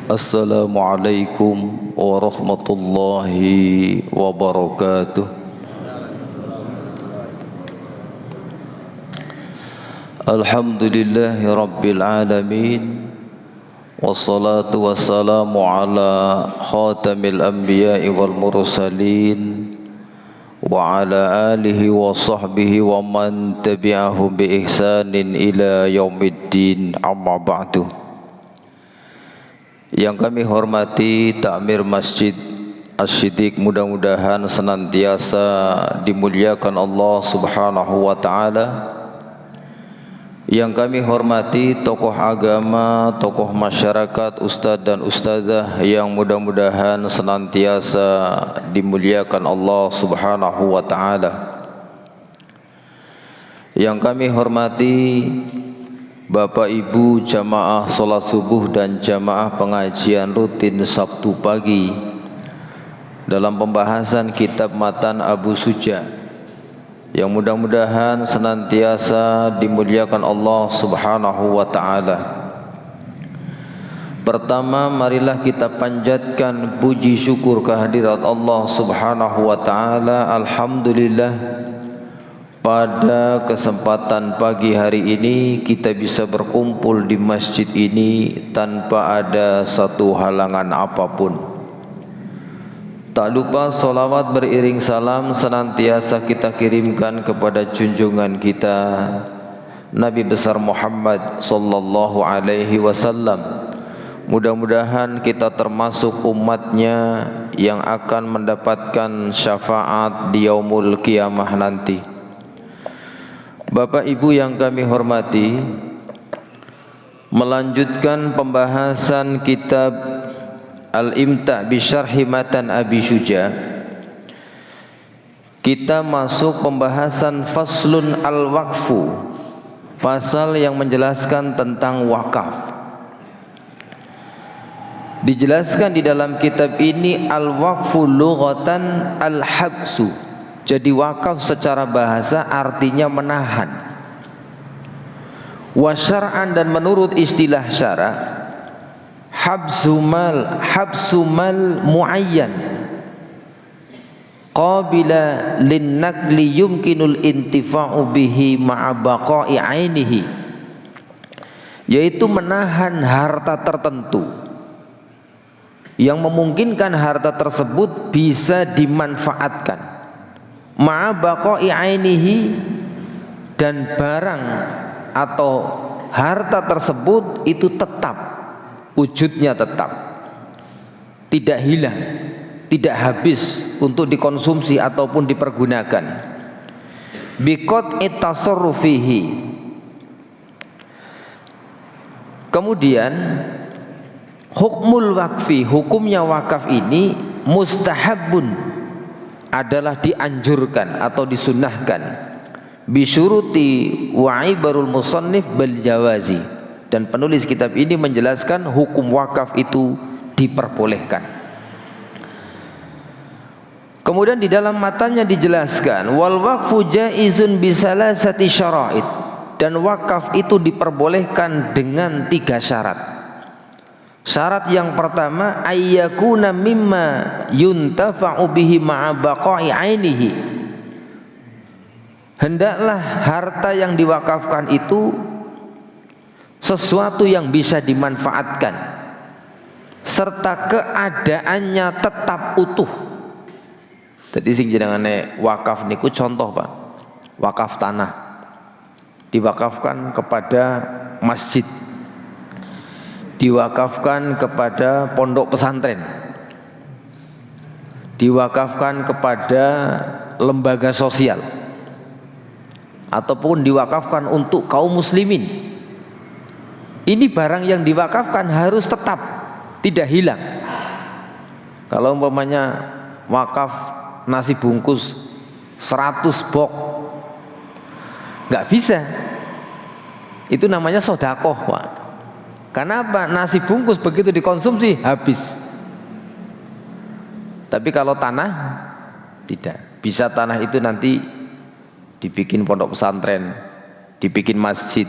Assalamualaikum warahmatullahi wabarakatuh. Alhamdulillahi rabbil alamin. Wassalatu wassalamu ala khatamil anbiya'i wal mursalin wa ala alihi wa sahbihi wa man tabi'ahum bi ihsanin ila yaumiddin, amma ba'du. Yang kami hormati Takmir Masjid Asy-Syiddiq, mudah-mudahan senantiasa dimuliakan Allah Subhanahu wa taala. Yang kami hormati tokoh agama, tokoh masyarakat, ustadz dan ustazah yang mudah-mudahan senantiasa dimuliakan Allah Subhanahu wa taala. Yang kami hormati Bapak Ibu jamaah salat subuh dan jamaah pengajian rutin Sabtu pagi dalam pembahasan kitab Matan Abu Suja, yang mudah-mudahan senantiasa dimuliakan Allah Subhanahu wa taala. Pertama, marilah kita panjatkan puji syukur kehadirat Allah Subhanahu wa taala. Alhamdulillah, pada kesempatan pagi hari ini kita bisa berkumpul di masjid ini tanpa ada satu halangan apapun. Tak lupa salawat beriring salam senantiasa kita kirimkan kepada junjungan kita Nabi besar Muhammad sallallahu alaihi wasallam. Mudah-mudahan kita termasuk umatnya yang akan mendapatkan syafaat di yaumul qiyamah nanti. Bapak Ibu yang kami hormati, melanjutkan pembahasan kitab Al-Imta' bi Syarhi Matan Abi Syuja, kita masuk pembahasan faslun al-waqfu, fasal yang menjelaskan tentang wakaf. Dijelaskan di dalam kitab ini al-waqfu lughatan al-habsu. Jadi wakaf secara bahasa artinya menahan. Wa syar'an, dan menurut istilah syara, habsu mal muayyan qabila lin naqli yumkinul intifa'u bihi ma'a baqa'i ainihi, yaitu menahan harta tertentu yang memungkinkan harta tersebut bisa dimanfaatkan ma'a baqa'i ainihi, dan barang atau harta tersebut itu tetap, wujudnya tetap, tidak hilang, tidak habis untuk dikonsumsi ataupun dipergunakan. Biqat'i tasarrufihi. Kemudian hukmul waqfi, hukumnya wakaf ini mustahabun, adalah dianjurkan atau disunnahkan. Bisyuruti wa'ibarul musannif bil jawazi, dan penulis kitab ini menjelaskan hukum wakaf itu diperbolehkan. Kemudian di dalam matanya dijelaskan wal waqfu jaizun bisalasati syara'id, dan wakaf itu diperbolehkan dengan 3 syarat. Syarat yang pertama, ayyakuna mimma yuntafa'u bihi ma'a baqa'i ainihi, hendaklah harta yang diwakafkan itu sesuatu yang bisa dimanfaatkan serta keadaannya tetap utuh. Jadi sing jenengane wakaf niku contoh Pak, wakaf tanah diwakafkan kepada masjid, diwakafkan kepada pondok pesantren, diwakafkan kepada lembaga sosial, ataupun diwakafkan untuk kaum muslimin. Ini barang yang diwakafkan harus tetap, tidak hilang. Kalau umpamanya wakaf nasi bungkus 100 box, nggak bisa. Itu namanya sodakoh Pak. Karena apa? Nasi bungkus begitu dikonsumsi habis. Tapi kalau tanah tidak. Bisa tanah itu nanti dibikin pondok pesantren, dibikin masjid,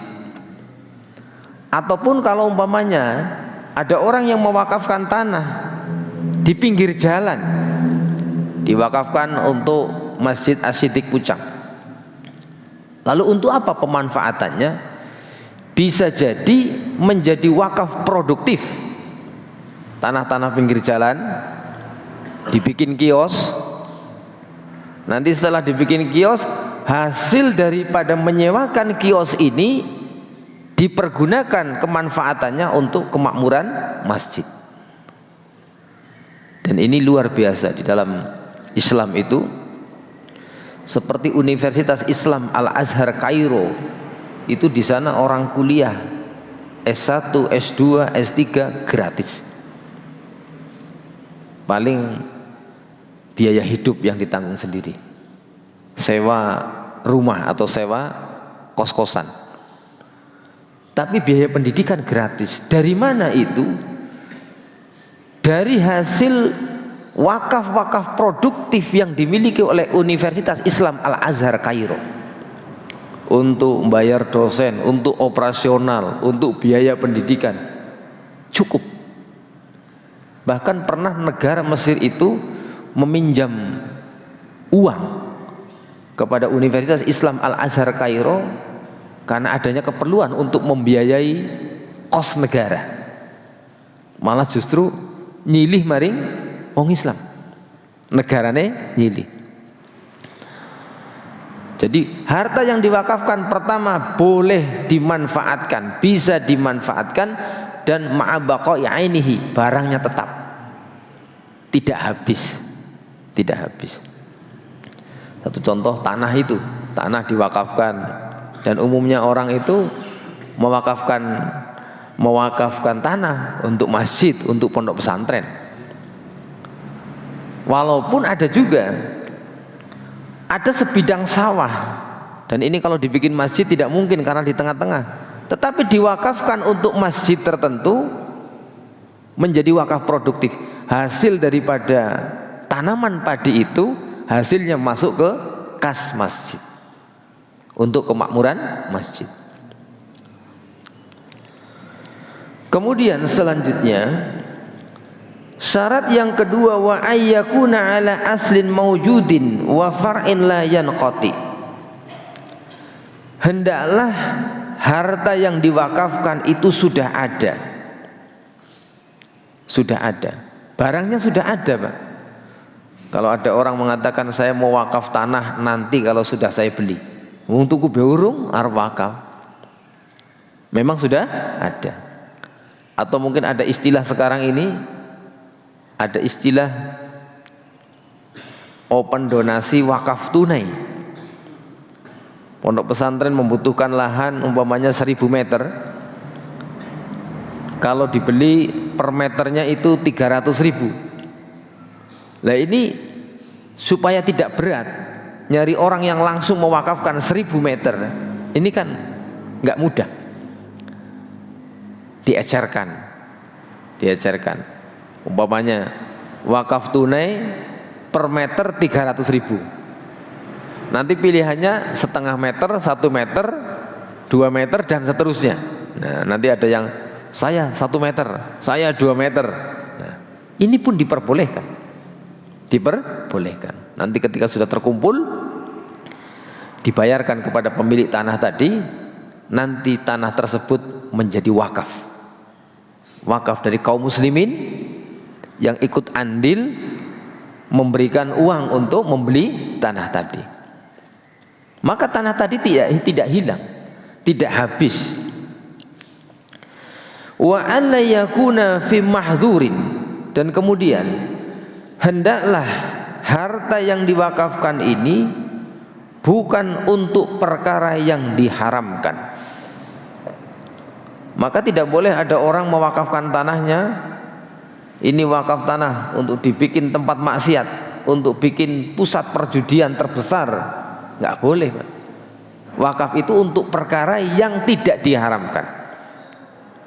Ataupun kalau umpamanya ada orang yang mewakafkan tanah di pinggir jalan, diwakafkan untuk Masjid Asy-Syidik Pucang. Lalu untuk apa pemanfaatannya? Bisa jadi menjadi wakaf produktif. Tanah-tanah pinggir jalan dibikin kios. Nanti setelah dibikin kios, hasil daripada menyewakan kios ini dipergunakan kemanfaatannya untuk kemakmuran masjid. Dan ini luar biasa di dalam Islam itu, seperti Universitas Islam Al-Azhar Kairo itu, di sana orang kuliah S1, S2, S3 gratis. Paling biaya hidup yang ditanggung sendiri, sewa rumah atau sewa kos-kosan, tapi biaya pendidikan gratis. Dari mana itu? Dari hasil wakaf-wakaf produktif yang dimiliki oleh Universitas Islam Al-Azhar Kairo, untuk membayar dosen, untuk operasional, untuk biaya pendidikan cukup. Bahkan pernah negara Mesir itu meminjam uang kepada Universitas Islam Al-Azhar Kairo karena adanya keperluan untuk membiayai kos negara. Malah justru nyilih maring wong Islam, negarane nyilih. Jadi harta yang diwakafkan pertama boleh dimanfaatkan, bisa dimanfaatkan, dan ma'abaqa'i ainihi, barangnya tetap tidak habis, tidak habis. Satu contoh, tanah itu, tanah diwakafkan, dan umumnya orang itu mewakafkan tanah untuk masjid, untuk pondok pesantren. Walaupun ada juga ada sebidang sawah, dan ini kalau dibikin masjid tidak mungkin karena di tengah-tengah, tetapi diwakafkan untuk masjid tertentu menjadi wakaf produktif. Hasil daripada tanaman padi itu, hasilnya masuk ke kas masjid untuk kemakmuran masjid. Kemudian selanjutnya, syarat yang kedua, wa ayyakuna ala aslin mawjudin wa far'in la yanqati. Hendaklah harta yang diwakafkan itu sudah ada, barangnya sudah ada, Pak. Kalau ada orang mengatakan saya mau wakaf tanah nanti kalau sudah saya beli, untuk beurung arep wakaf, memang sudah ada. Atau mungkin ada istilah sekarang ini, ada istilah open donasi wakaf tunai. Pondok pesantren membutuhkan lahan umpamanya 1000 meter, kalau dibeli per meternya itu 300.000. Nah ini supaya tidak berat nyari orang yang langsung mewakafkan 1000 meter, ini kan nggak mudah. Diecerkan umpamanya wakaf tunai per meter 300.000. Nanti pilihannya setengah meter, 1 meter, 2 meter, dan seterusnya. Nah, nanti ada yang saya 1 meter, saya 2 meter. Nah, ini pun diperbolehkan. Nanti ketika sudah terkumpul, dibayarkan kepada pemilik tanah tadi, nanti tanah tersebut menjadi wakaf. Wakaf dari kaum muslimin yang ikut andil memberikan uang untuk membeli tanah tadi. Maka tanah tadi tidak hilang, tidak habis. Wa an la yakuna fi mahdzurin, dan kemudian hendaklah harta yang diwakafkan ini bukan untuk perkara yang diharamkan. Maka tidak boleh ada orang mewakafkan tanahnya, ini wakaf tanah untuk dibikin tempat maksiat, untuk bikin pusat perjudian terbesar. Nggak boleh, Pak. Wakaf itu untuk perkara yang tidak diharamkan,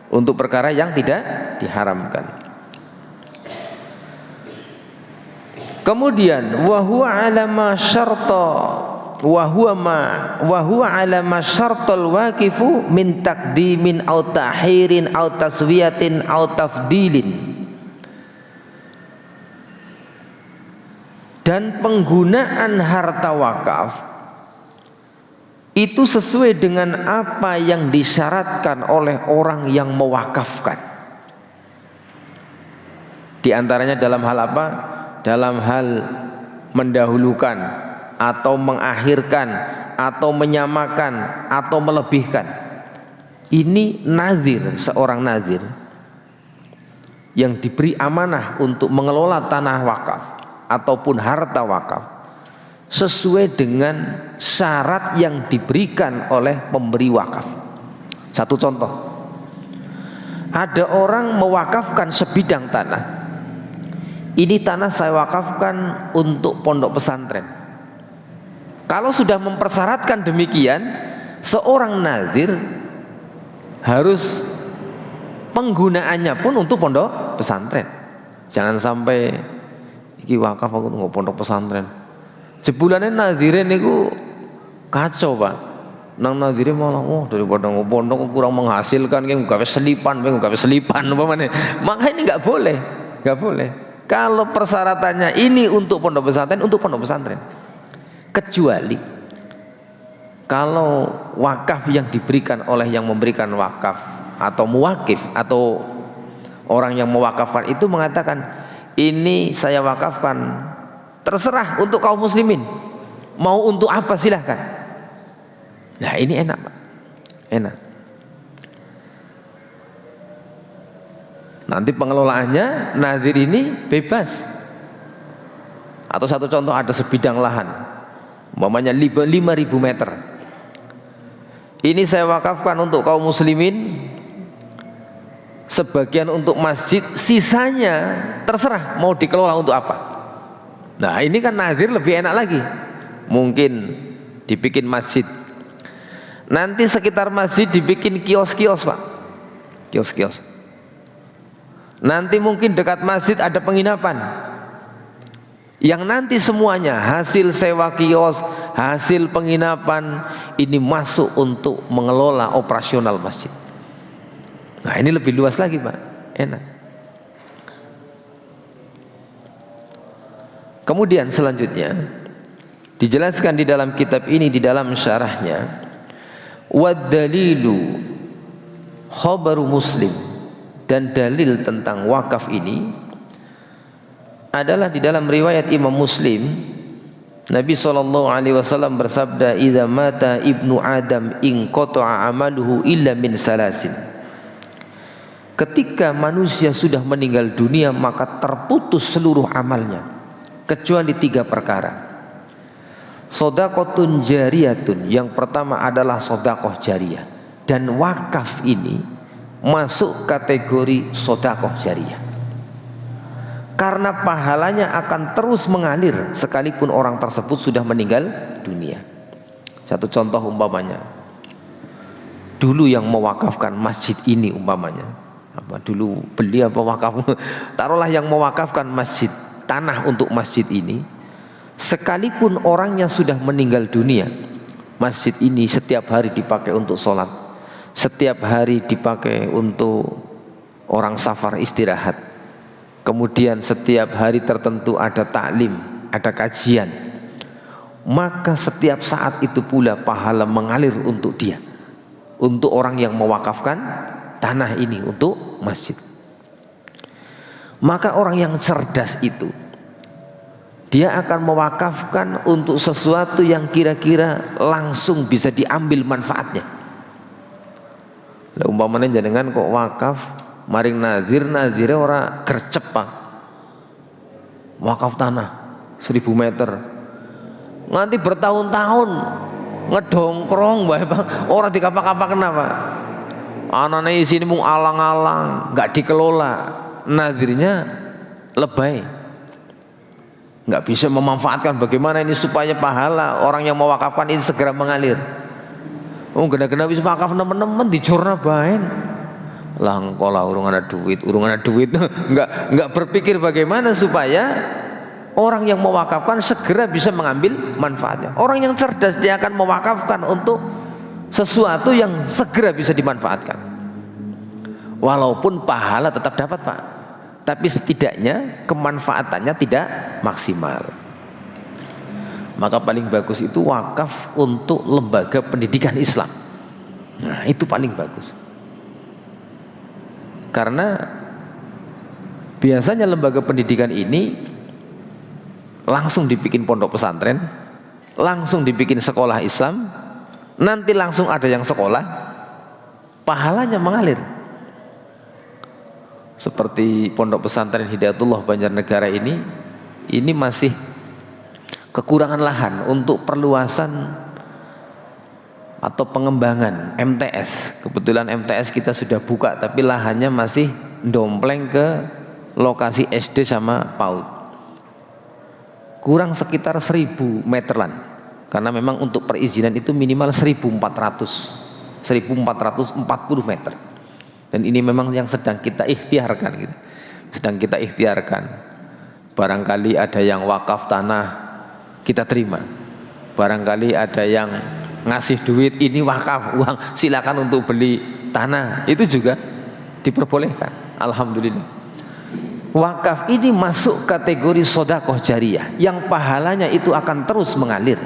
untuk perkara yang tidak diharamkan. Kemudian wa huwa ala ma syarta wa huwa ala masyartul waqifu min taqdimin au ta'khirin au taswiyatin au tafdilin. Dan penggunaan harta wakaf itu sesuai dengan apa yang disyaratkan oleh orang yang mewakafkan. Di antaranya dalam hal apa? Dalam hal mendahulukan atau mengakhirkan atau menyamakan atau melebihkan. Ini nazir, seorang nazir yang diberi amanah untuk mengelola tanah wakaf ataupun harta wakaf sesuai dengan syarat yang diberikan oleh pemberi wakaf. Satu contoh, ada orang mewakafkan sebidang tanah. Ini tanah saya wakafkan untuk pondok pesantren. Kalau sudah mempersyaratkan demikian, seorang nazir harus penggunaannya pun untuk pondok pesantren. Jangan sampai iki wakaf aku nggak pondok pesantren. Jebulannya nazirin itu kacau Pak. Nang nazirin malah daripada pondok kurang menghasilkan, kayak gawe selipan, maka ini nggak boleh, nggak boleh. Kalau persyaratannya ini untuk pondok pesantren, kecuali kalau wakaf yang diberikan oleh yang memberikan wakaf atau muwakif atau orang yang mewakafkan itu mengatakan, ini saya wakafkan terserah untuk kaum muslimin, mau untuk apa silahkan. Nah ini enak Pak, enak. Nanti pengelolaannya nazir ini bebas. Atau satu contoh, ada sebidang lahan umpamanya 5.000 meter, ini saya wakafkan untuk kaum muslimin, sebagian untuk masjid, sisanya terserah mau dikelola untuk apa. Nah ini kan nazir lebih enak lagi. Mungkin dibikin masjid, nanti sekitar masjid dibikin kios-kios Pak, kios-kios. Nanti mungkin dekat masjid ada penginapan, yang nanti semuanya hasil sewa kios, hasil penginapan ini masuk untuk mengelola operasional masjid. Nah ini lebih luas lagi Pak, enak. Kemudian selanjutnya dijelaskan di dalam kitab ini, di dalam syarahnya, wad dalilu khabaru Muslim, dan dalil tentang wakaf ini adalah di dalam riwayat Imam Muslim. Nabi SAW bersabda, idza mata ibnu Adam in qata'a amaluhu illa min salasin. Ketika manusia sudah meninggal dunia, maka terputus seluruh amalnya kecuali 3 perkara. Shadaqatun jariyatun, yang pertama adalah sedekah jariyah, dan wakaf ini masuk kategori sedekah jariyah karena pahalanya akan terus mengalir sekalipun orang tersebut sudah meninggal dunia. Satu contoh umpamanya, dulu yang mewakafkan masjid ini umpamanya, dulu beli apa wakaf, taruhlah yang mewakafkan masjid, tanah untuk masjid ini, sekalipun orangnya sudah meninggal dunia, masjid ini setiap hari dipakai untuk sholat, setiap hari dipakai untuk orang safar istirahat, kemudian setiap hari tertentu ada taklim, ada kajian, maka setiap saat itu pula pahala mengalir untuk dia, untuk orang yang mewakafkan tanah ini untuk masjid. Maka orang yang cerdas itu, dia akan mewakafkan untuk sesuatu yang kira-kira langsung bisa diambil manfaatnya. Umpamanya jenengan kok wakaf maring nazir, nazire ora gercep Pak, wakaf tanah 1000 meter, nganti bertahun-tahun ngedongkrong bae Pak, ora dikapak-kapak. Kenapa? Anane isine mung alang-alang, nggak dikelola, nazirnya lebay, nggak bisa memanfaatkan bagaimana ini supaya pahala orang yang mewakafkan ini segera mengalir. Gena-gena wis wakaf nemen-nemen dicurna bae. Lah engko lah urung ada duit, enggak berpikir bagaimana supaya orang yang mewakafkan segera bisa mengambil manfaatnya. Orang yang cerdas dia akan mewakafkan untuk sesuatu yang segera bisa dimanfaatkan. Walaupun pahala tetap dapat, Pak, tapi setidaknya kemanfaatannya tidak maksimal. Maka paling bagus itu wakaf untuk lembaga pendidikan Islam. Nah, itu paling bagus. Karena biasanya lembaga pendidikan ini langsung dibikin pondok pesantren, langsung dibikin sekolah Islam, nanti langsung ada yang sekolah, pahalanya mengalir. Seperti pondok pesantren Hidayatullah Banjarnegara ini masih kekurangan lahan untuk perluasan atau pengembangan MTS. Kebetulan MTS kita sudah buka, tapi lahannya masih dompleng ke lokasi SD sama PAUD. Kurang sekitar 1000 meteran, karena memang untuk perizinan itu minimal 1440 meter. Dan ini memang yang sedang kita ikhtiarkan gitu. Sedang kita ikhtiarkan. Barangkali ada yang wakaf tanah, kita terima. Barangkali ada yang ngasih duit, ini wakaf uang, silakan untuk beli tanah, itu juga diperbolehkan. Alhamdulillah. Wakaf ini masuk kategori sedekah jariyah yang pahalanya itu akan terus mengalir.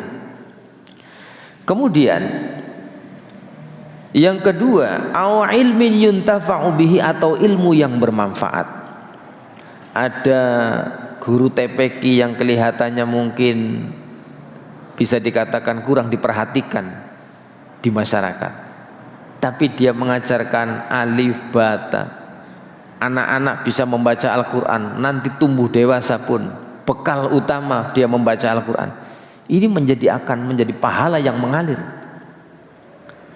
Kemudian yang kedua, au ilmin yuntafa'u bihi, atau ilmu yang bermanfaat. Ada guru TPQ yang kelihatannya mungkin bisa dikatakan kurang diperhatikan di masyarakat, tapi dia mengajarkan alif bata, anak-anak bisa membaca Al-Quran, nanti tumbuh dewasa pun bekal utama dia membaca Al-Quran. Ini akan menjadi pahala yang mengalir.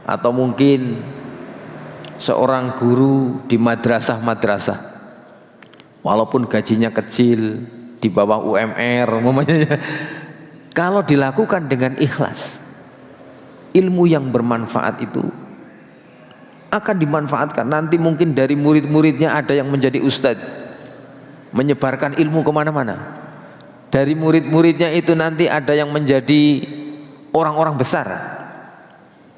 Atau mungkin seorang guru di madrasah, walaupun gajinya kecil, di bawah UMR umpamanya, kalau dilakukan dengan ikhlas, ilmu yang bermanfaat itu akan dimanfaatkan. Nanti mungkin dari murid-muridnya ada yang menjadi ustadz, menyebarkan ilmu kemana-mana. Dari murid-muridnya itu nanti ada yang menjadi orang-orang besar.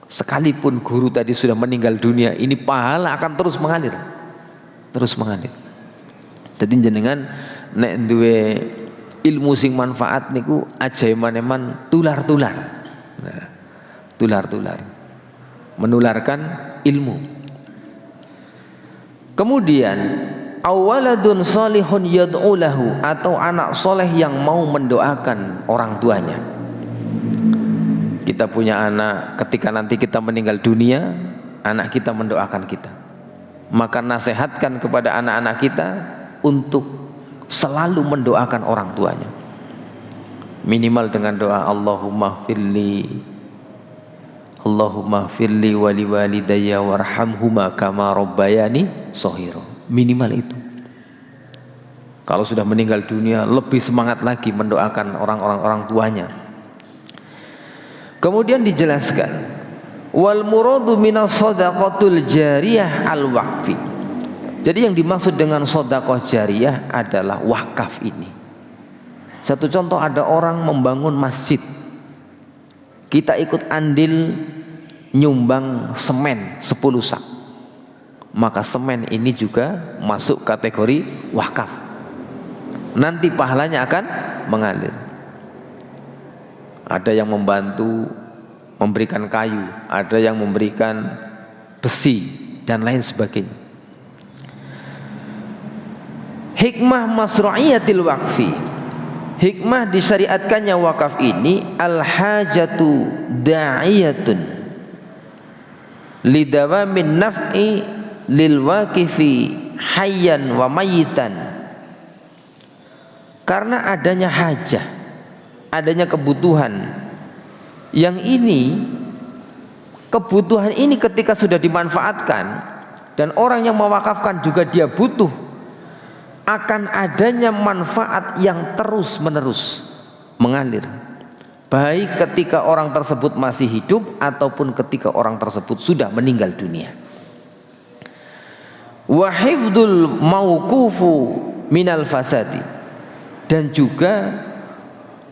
Sekalipun guru tadi sudah meninggal dunia, ini pahala akan terus mengalir. Terus mengalir. Jadi jenengan nek duwe ilmu sing manfaat niku ajaiman-eman tular-tular. Nah, tular-tular. Menularkan ilmu. Kemudian awaladun salihun yad'u lahu, atau anak soleh yang mau mendoakan orang tuanya. Kita punya anak, ketika nanti kita meninggal dunia, anak kita mendoakan kita. Maka nasihatkan kepada anak-anak kita untuk selalu mendoakan orang tuanya. Minimal dengan doa Allahumma firli wali walidayya warhamhuma kama rabbayani shaghira. Minimal itu. Kalau sudah meninggal dunia, lebih semangat lagi mendoakan orang tuanya. Kemudian dijelaskan, wal muradu minas shadaqatul jariyah al waqfi. Jadi yang dimaksud dengan sedekah jariyah adalah wakaf ini. Satu contoh, ada orang membangun masjid, kita ikut andil nyumbang semen 10 sak, maka semen ini juga masuk kategori wakaf. Nanti pahalanya akan mengalir. Ada yang membantu memberikan kayu, ada yang memberikan besi dan lain sebagainya. Hikmah masru'iyatil waqfi, hikmah disyariatkannya wakaf ini, al-hajatu da'iyatun lidawamin naf'i lil waqifi hayyan wa mayitan. Karena adanya hajah, adanya kebutuhan, yang ini kebutuhan ini ketika sudah dimanfaatkan dan orang yang mewakafkan juga dia butuh, akan adanya manfaat yang terus menerus mengalir, baik ketika orang tersebut masih hidup ataupun ketika orang tersebut sudah meninggal dunia. Wa hifdzul mauqufu minal fasadi, dan juga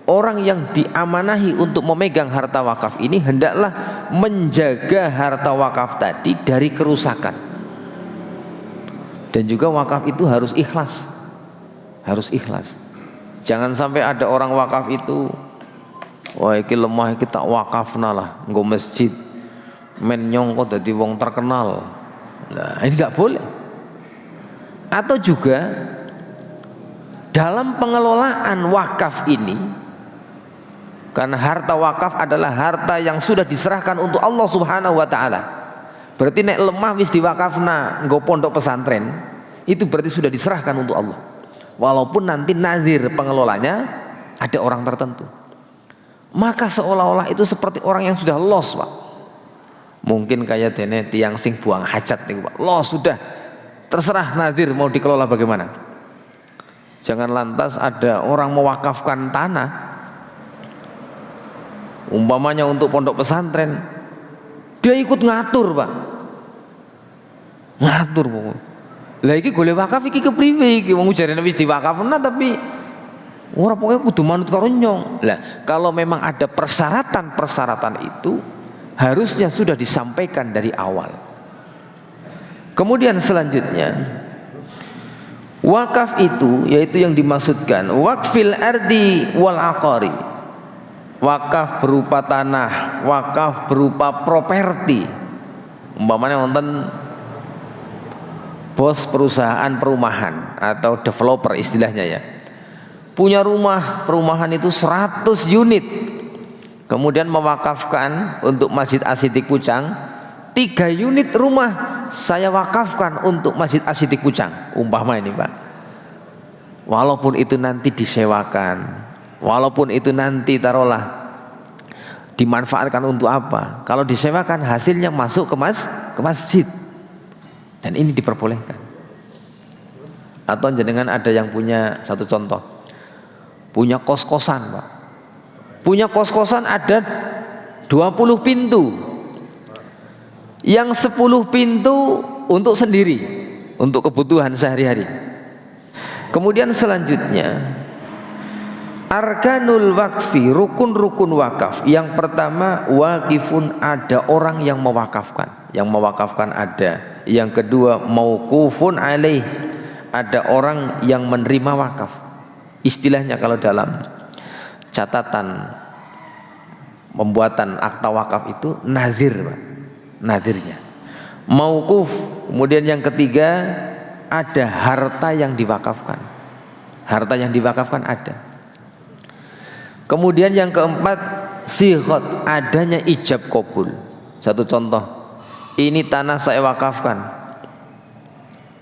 orang yang diamanahi untuk memegang harta wakaf ini hendaklah menjaga harta wakaf tadi dari kerusakan. Dan juga wakaf itu harus ikhlas. Harus ikhlas. Jangan sampai ada orang wakaf itu, wah iki lemah iki tak wakafna lah nggo masjid. Men nyongko dadi wong terkenal. Nah, ini enggak boleh. Atau juga dalam pengelolaan wakaf ini, karena harta wakaf adalah harta yang sudah diserahkan untuk Allah Subhanahu wa taala. Berarti nek lemah wis diwakafna nggo pondok pesantren, itu berarti sudah diserahkan untuk Allah. Walaupun nanti nazir pengelolanya ada orang tertentu. Maka seolah-olah itu seperti orang yang sudah los, Pak. Mungkin kayak dene tiang sing buang hajat nih, Pak. Los sudah, terserah nazir mau dikelola bagaimana. Jangan lantas ada orang mewakafkan tanah, umpamanya untuk pondok pesantren, dia ikut ngatur, Pak. Ngatur, Pak. Lah iki golek wakaf iki kepriwe iki wong jarene wis diwakafna tapi ora pokoknya kudu manut karo nyong. Lah kalau memang ada persyaratan-persyaratan itu harusnya sudah disampaikan dari awal. Kemudian selanjutnya wakaf itu yaitu yang dimaksudkan wakfil ardi wal aqari. Wakaf berupa tanah, wakaf berupa properti. Umpamanya wonten bos perusahaan perumahan atau developer istilahnya ya, punya rumah perumahan itu 100 unit, kemudian mewakafkan untuk Masjid Asyidik Pucang 3 unit rumah saya wakafkan untuk Masjid Asyidik Pucang, umpama ini Pak. Walaupun itu nanti disewakan, walaupun itu nanti taruhlah dimanfaatkan untuk apa, kalau disewakan hasilnya masuk ke masjid. Dan ini diperbolehkan. Atau jenengan ada yang punya satu contoh, punya kos-kosan, Pak. Punya kos-kosan ada 20 pintu. Yang 10 pintu untuk sendiri, untuk kebutuhan sehari-hari. Kemudian selanjutnya arkanul wakfi, rukun-rukun wakaf. Yang pertama wakifun, ada orang yang mewakafkan. Yang mewakafkan ada. Yang kedua mauqufun alaih, ada orang yang menerima wakaf. Istilahnya kalau dalam catatan pembuatan akta wakaf itu nazir, Pak. Nazirnya mauquf. Kemudian yang ketiga ada harta yang diwakafkan. Harta yang diwakafkan ada. Kemudian yang keempat sighot, adanya ijab kabul. Satu contoh, ini tanah saya wakafkan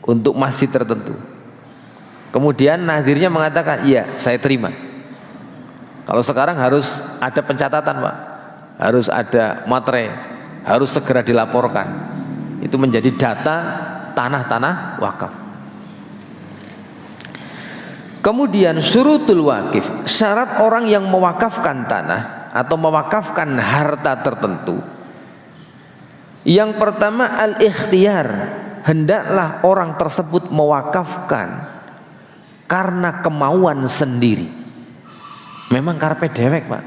untuk masjid tertentu. Kemudian nazirnya mengatakan, iya saya terima. Kalau sekarang harus ada pencatatan, Pak. Harus ada materai, harus segera dilaporkan. Itu menjadi data tanah-tanah wakaf. Kemudian syurutul wakif, syarat orang yang mewakafkan tanah atau mewakafkan harta tertentu. Yang pertama al-ikhtiyar, hendaklah orang tersebut mewakafkan karena kemauan sendiri. Memang karepe dewek, Pak.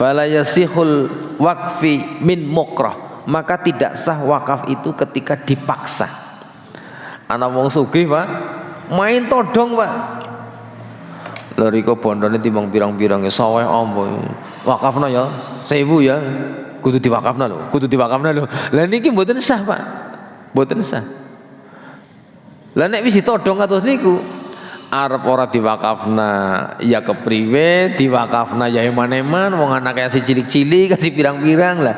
Fala yasihul wakfi min mukrah, maka tidak sah wakaf itu ketika dipaksa. Ana wong sugih, Pak, main todong, Pak. Lha riko bondone timbang pirang-pirang saweh ombo. Wakafna ya 1000 ya. Kudu diwakafna lho, kudu diwakafna lho. Lah niki mboten sah, Pak. Mboten sah. Lah nek wis ditodong kados niku, arep ora diwakafna ya kepriwe, diwakafna ya eman-eman, wong anake kasih cilik-cilik, kasih pirang-pirang lah.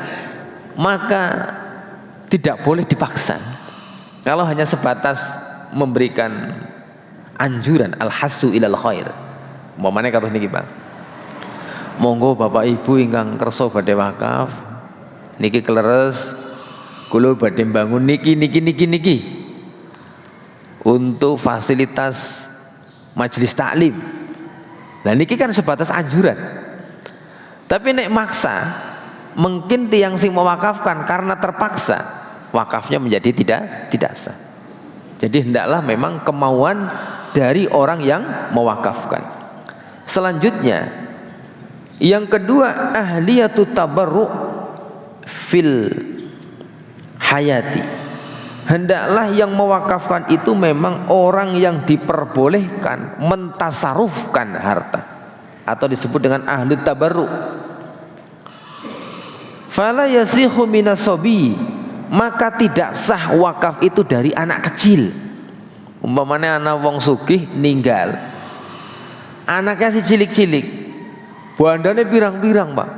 Maka tidak boleh dipaksa. Kalau hanya sebatas memberikan anjuran al-hasu ilal khair. Umpamane kados niki, Pak. Monggo Bapak Ibu ingkang kersa badhe wakaf, niki kleres kula badhe bangun niki untuk fasilitas majelis taklim. Nah niki kan sebatas anjuran. Tapi nek maksa, mungkin tiang sing mewakafkan karena terpaksa, wakafnya menjadi tidak sah. Jadi hendaklah memang kemauan dari orang yang mewakafkan. Selanjutnya, yang kedua, ahliyatu tabarru' fil hayati. Hendaklah yang mewakafkan itu memang orang yang diperbolehkan mentasarufkan harta, atau disebut dengan ahli tabarru'. Fala yasihu minasobi, maka tidak sah wakaf itu dari anak kecil. Umpamanya anak wong sugih ninggal, anaknya si cilik-cilik, bandane pirang-pirang Pak,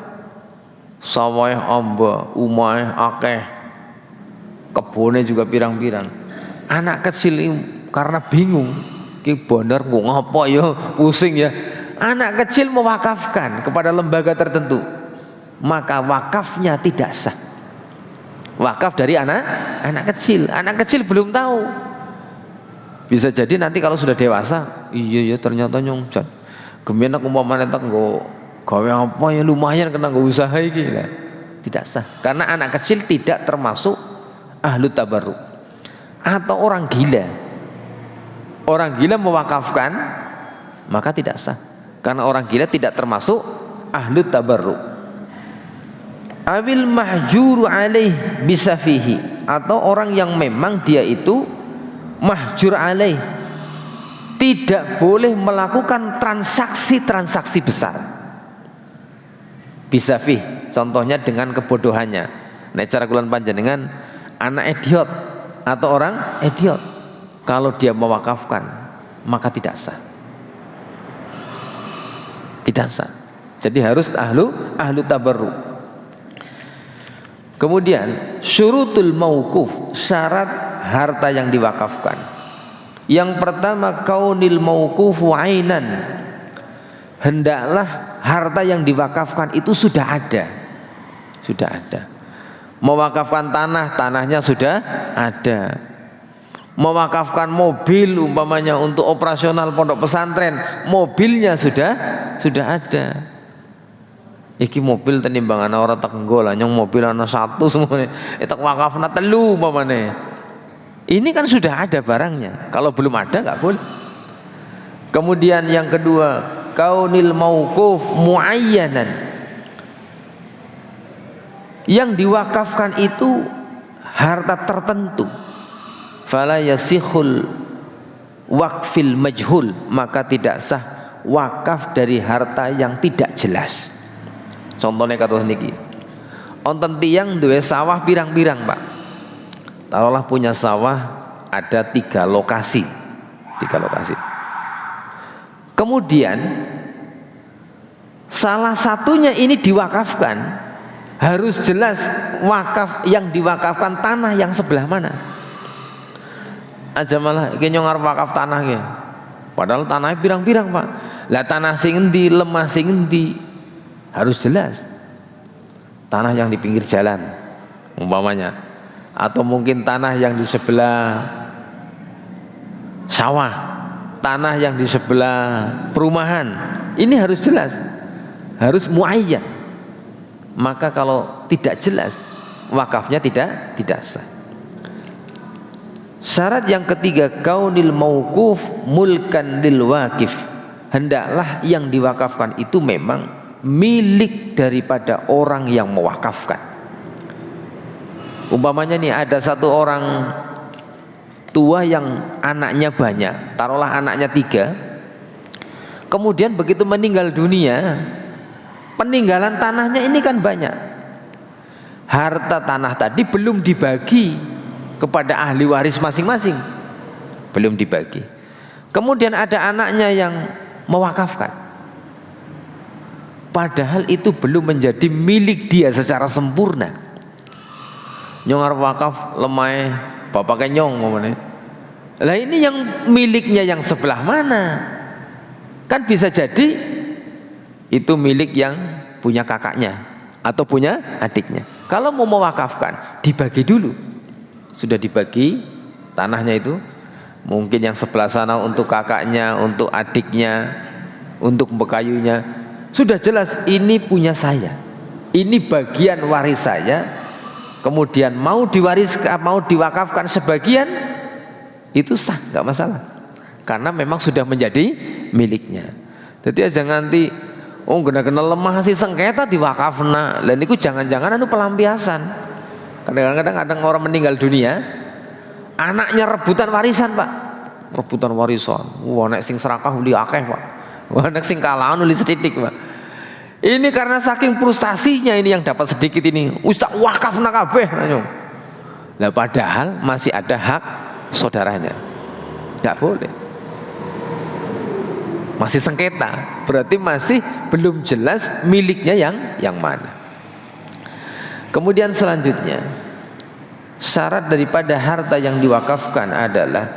sawah amba, umah akeh, kebone juga pirang-pirang. Anak kecil ini karena bingung, ki bandar kok ngapa ya, pusing ya. Anak kecil mewakafkan kepada lembaga tertentu, maka wakafnya tidak sah. Wakaf dari anak kecil. Anak kecil belum tahu. Bisa jadi nanti kalau sudah dewasa, iya ya ternyata nyong gemien aku umpamane tak nggo gawe apa ya lumayan kena nggo usaha iki. Tidak sah karena anak kecil tidak termasuk ahlu tabarruk. Atau orang gila. Orang gila mewakafkan maka tidak sah karena orang gila tidak termasuk ahlu tabarruk. Awil mahjuru alaih bisafihi, atau orang yang memang dia itu mahjur alaih, tidak boleh melakukan transaksi-transaksi besar. Bisafih, contohnya dengan kebodohannya. Nek cara kulan panjenengan anak idiot atau orang idiot, kalau dia mewakafkan maka tidak sah. Tidak sah. Jadi harus ahlu tabarruk. Kemudian syurutul mauquf, syarat harta yang diwakafkan. Yang pertama, kaunil mauqufu ainan, hendaklah harta yang diwakafkan itu sudah ada. Sudah ada. Mewakafkan tanah, tanahnya sudah ada. Mewakafkan mobil umpamanya untuk operasional pondok pesantren, mobilnya sudah ada. Iki mobil tenimbangan orang tak nggolah, nyong mobil ana satu semuanya, tak wakafna telu umpamane. Ini kan sudah ada barangnya. Kalau belum ada nggak boleh. Kemudian yang kedua, kaunil mauquf muayyanan, yang diwakafkan itu harta tertentu. Fala yasihul waqfil majhul, maka tidak sah wakaf dari harta yang tidak jelas. Contohnya kata niki, onten tiyang duwe sawah pirang-pirang Pak. Taruhlah punya sawah ada 3 lokasi. Kemudian salah satunya ini diwakafkan, harus jelas wakaf yang diwakafkan tanah yang sebelah mana. Aja malah nyong arep wakaf tanah ke, padahal tanahnya pirang-pirang Pak. Lah tanah sing endi, lemah sing endi, harus jelas. Tanah yang di pinggir jalan umpamanya, atau mungkin tanah yang di sebelah sawah, tanah yang di sebelah perumahan, ini harus jelas, harus muayyan. Maka kalau tidak jelas, wakafnya tidak sah. Syarat yang ketiga, kaunil mauquf mulkan lil waqif, hendaklah yang diwakafkan itu memang milik daripada orang yang mewakafkan. Umpamanya nih ada satu orang tua yang anaknya banyak, taruhlah anaknya 3. Kemudian begitu meninggal dunia, peninggalan tanahnya ini kan banyak. Harta tanah tadi belum dibagi kepada ahli waris masing-masing, belum dibagi. Kemudian ada anaknya yang mewakafkan, padahal itu belum menjadi milik dia secara sempurna. Nyong arep wakaf lemah bapaknya nyong ngomongnya. Lah ini yang miliknya yang sebelah mana? Kan bisa jadi itu milik yang punya kakaknya atau punya adiknya. Kalau mau mewakafkan, dibagi dulu. Sudah dibagi tanahnya itu, mungkin yang sebelah sana untuk kakaknya, untuk adiknya, untuk bekayunya. Sudah jelas ini punya saya, ini bagian waris saya. Kemudian mau diwakafkan sebagian, itu sah, nggak masalah, karena memang sudah menjadi miliknya. Jadi aja nganti oh kena lemah sih sengketa diwakafna. Lah niku jangan-jangan anu pelampiasan. Kadang-kadang orang meninggal dunia, anaknya rebutan warisan, Pak. Rebutan warisan. Wah nek sing serakah uli akeh, Pak. Wah nek sing kalah uli sedidik, Pak. Ini karena saking frustasinya ini yang dapat sedikit ini. Wis tak wakafna kabeh. Lah padahal masih ada hak saudaranya. Enggak boleh. Masih sengketa, berarti masih belum jelas miliknya yang mana. Kemudian selanjutnya, syarat daripada harta yang diwakafkan adalah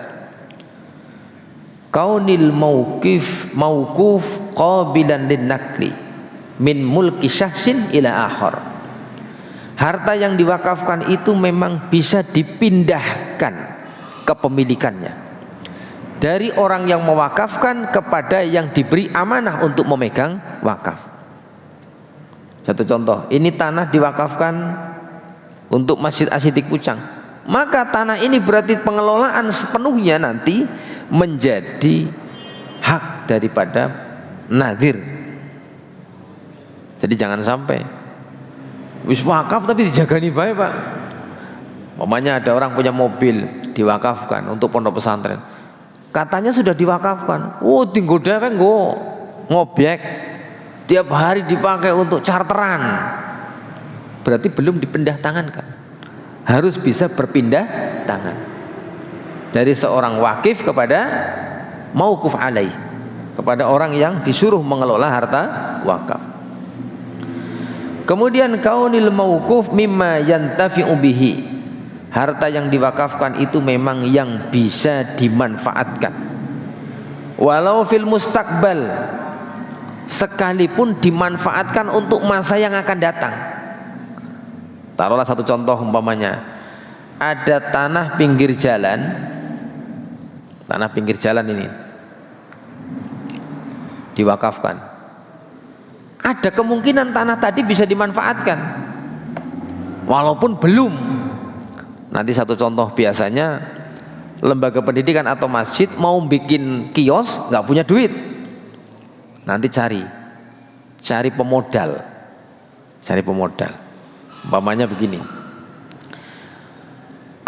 kaunil mauquf qabilan linnaqli min mulki syahsin ila akhar. Harta yang diwakafkan itu memang bisa dipindahkan kepemilikannya dari orang yang mewakafkan kepada yang diberi amanah untuk memegang wakaf. Satu contoh, ini tanah diwakafkan untuk Masjid Asyidik Pucang, maka tanah ini berarti pengelolaan sepenuhnya nanti menjadi hak daripada nadir. Jadi jangan sampai wis wakaf tapi dijagani baik, Pak. Umpamanya ada orang punya mobil diwakafkan untuk pondok pesantren, katanya sudah diwakafkan. Oh tinggal dewek ngobek, tiap hari dipakai untuk charteran. Berarti belum dipindah tangankan. Harus bisa berpindah tangan dari seorang wakif kepada mauquf alaih, kepada orang yang disuruh mengelola harta wakaf. Kemudian kaunil mauquf mimma yantafi'u bihi. Harta yang diwakafkan itu memang yang bisa dimanfaatkan. Walau fil mustaqbal, sekalipun dimanfaatkan untuk masa yang akan datang. Taruhlah satu contoh, umpamanya ada tanah pinggir jalan ini diwakafkan. Ada kemungkinan tanah tadi bisa dimanfaatkan walaupun belum. Nanti satu contoh, biasanya lembaga pendidikan atau masjid mau bikin kios nggak punya duit, nanti cari pemodal. Umpamanya begini,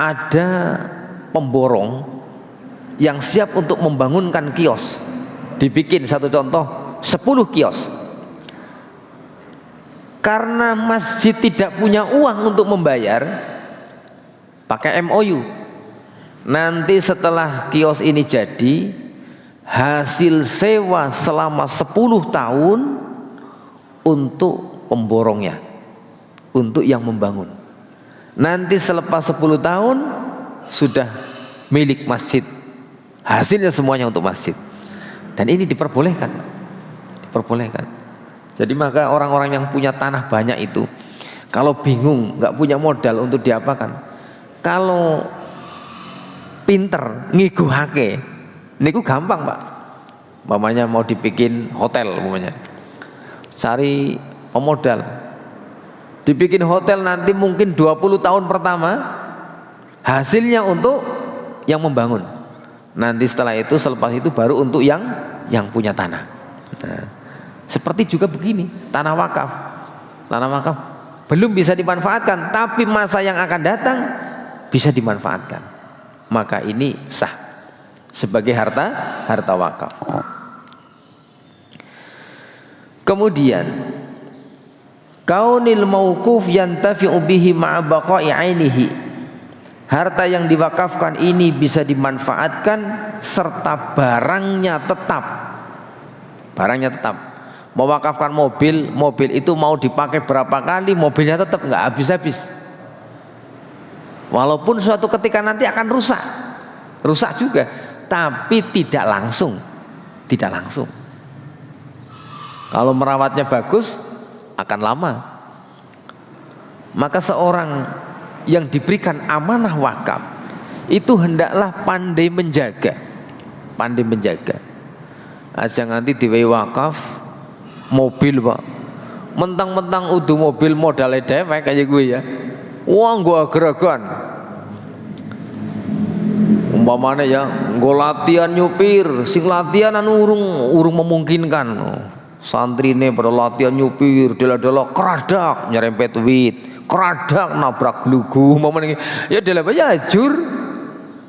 ada pemborong yang siap untuk membangunkan kios, dibikin satu contoh 10 kios. Karena masjid tidak punya uang untuk membayar, pakai MOU. Nanti setelah kios ini jadi, hasil sewa selama 10 tahun untuk pemborongnya, untuk yang membangun. Nanti selepas 10 tahun sudah milik masjid, hasilnya semuanya untuk masjid. Dan ini diperbolehkan. Jadi maka orang-orang yang punya tanah banyak itu, kalau bingung nggak punya modal untuk diapakan, kalau pinter ngiguhake niku gampang, Pak. Umpamanya mau dibikin hotel, umpamanya cari pemodal, dibikin hotel, nanti mungkin 20 tahun pertama hasilnya untuk yang membangun. Nanti setelah itu, selepas itu baru untuk yang punya tanah. Nah, seperti juga begini, tanah wakaf belum bisa dimanfaatkan, tapi masa yang akan datang bisa dimanfaatkan, maka ini sah sebagai harta wakaf. Kemudian kaunil mauquf yantafi'u bihi ma'a baqa'i ainihi. Harta yang diwakafkan ini bisa dimanfaatkan serta barangnya tetap. Mewakafkan mobil itu mau dipakai berapa kali, mobilnya tetap nggak habis-habis. Walaupun suatu ketika nanti akan rusak juga, tapi tidak langsung. Kalau merawatnya bagus akan lama. Maka seorang yang diberikan amanah wakaf itu hendaklah pandai menjaga. Aja nganti diwehi wakaf mobil, Pak, mentang-mentang udah mobil modalnya dewek kayak gue ya, uang gue gerakan Umpamane ya nggo latihan nyupir, sing latihanan urung memungkinkan. Santrine pada latihan nyupir, dela-dela keradak nyerempet wit, keradak nabrak glugu, umpamane ya dela ya ajur.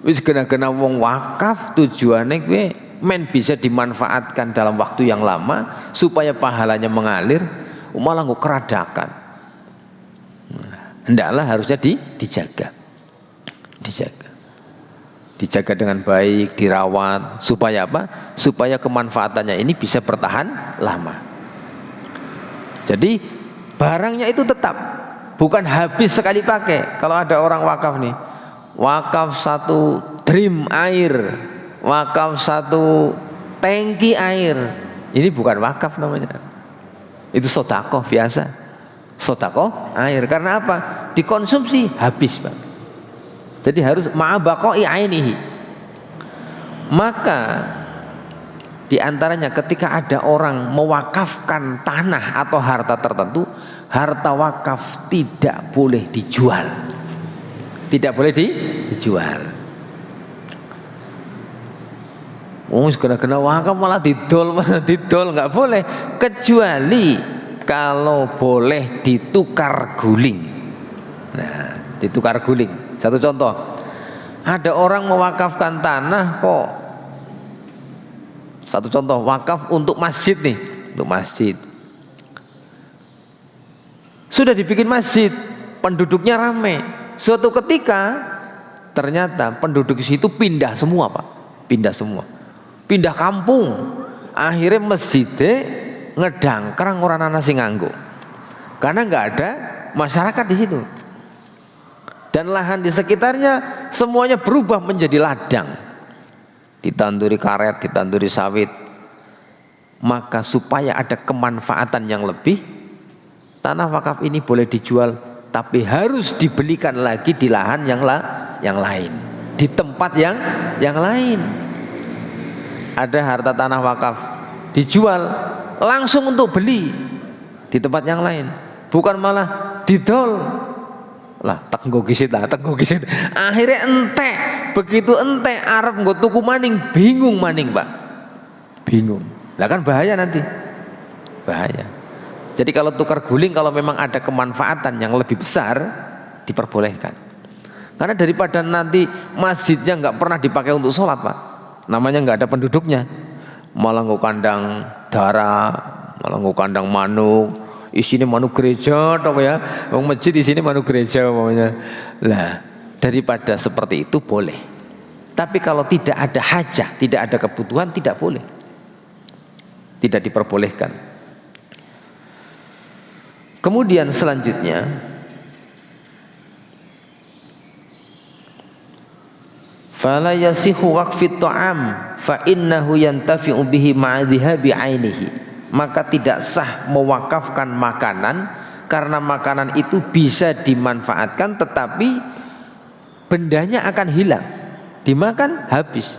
Wis kena-kena wong wakaf tujuane kowe men bisa dimanfaatkan dalam waktu yang lama supaya pahalanya mengalir, malah nggo keradakan. Hendaklah harusnya dijaga. Dijaga dengan baik, dirawat supaya apa? Supaya kemanfaatannya ini bisa bertahan lama. Jadi barangnya itu tetap, bukan habis sekali pakai. Kalau ada orang wakaf nih, wakaf 1 drim air, wakaf 1 tangki air, ini bukan wakaf namanya, itu sedekah biasa, sedekah air. Karena apa? Dikonsumsi habis, Pak. Jadi harus ma'abaqai ainihi. Maka diantaranya ketika ada orang mewakafkan tanah atau harta tertentu, harta wakaf tidak boleh dijual. Tidak boleh dijual. Kena wakaf malah didol nggak boleh, kecuali kalau boleh ditukar guling. Nah, ditukar guling. Satu contoh, ada orang mewakafkan tanah kok. Satu contoh, wakaf untuk masjid nih, untuk masjid. Sudah dibikin masjid, penduduknya ramai. Suatu ketika ternyata penduduk situ pindah semua, Pak. Pindah semua. Pindah kampung. Akhirnya masjidnya ngedangkrang orang ana sing nganggo. Karena nggak ada masyarakat di situ. Dan lahan di sekitarnya semuanya berubah menjadi ladang, ditanduri karet, ditanduri sawit. Maka supaya ada kemanfaatan yang lebih, tanah wakaf ini boleh dijual, tapi harus dibelikan lagi di lahan yang lain, di tempat yang lain. Ada harta tanah wakaf dijual langsung untuk beli di tempat yang lain, bukan malah didol. Lah tenggo gisit. Akhirnya entek, begitu entek arep nggo tuku maning, bingung maning, Pak. Bingung. Lah kan bahaya nanti. Bahaya. Jadi kalau tukar guling, kalau memang ada kemanfaatan yang lebih besar, diperbolehkan. Karena daripada nanti masjidnya nggak pernah dipakai untuk sholat, Pak. Namanya nggak ada penduduknya. Malah nggo kandang darah, malah nggo kandang manuk. Isinya manuk gereja atau ya, wong masjid di sini manuk gereja umpamanya. Lah, daripada seperti itu boleh. Tapi kalau tidak ada hajah, tidak ada kebutuhan, tidak boleh. Tidak diperbolehkan. Kemudian selanjutnya, fala yasihu waqfit ta'am fa innahu yantafi'u bihi ma'a dhihabi 'ainihi. Maka tidak sah mewakafkan makanan karena makanan itu bisa dimanfaatkan tetapi bendanya akan hilang, dimakan habis.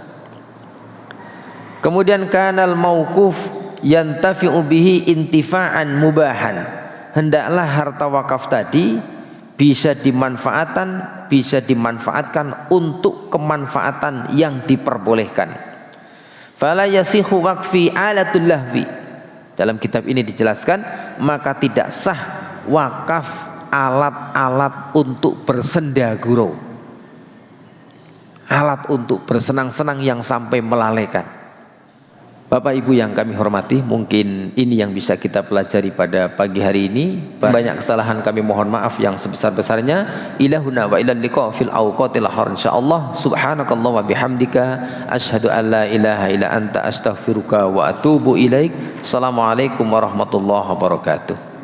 Kemudian kanal mauquf yantafi'u bihi intifa'an mubahan. Hendaklah harta wakaf tadi bisa dimanfaatkan untuk kemanfaatan yang diperbolehkan. Fala yasihu waqfi alatul lahwi. Dalam kitab ini dijelaskan, maka tidak sah wakaf alat-alat untuk bersenda gurau, alat untuk bersenang-senang yang sampai melalaikan. Bapak Ibu yang kami hormati, mungkin ini yang bisa kita pelajari pada pagi hari ini. Banyak kesalahan kami mohon maaf yang sebesar-besarnya. Ilahuna wa ilal liqa fil awqatil akhir insyaallah. Subhanakallah wa bihamdika asyhadu an la ilaha illa anta astaghfiruka wa atubu ilaik. Assalamualaikum warahmatullahi wabarakatuh.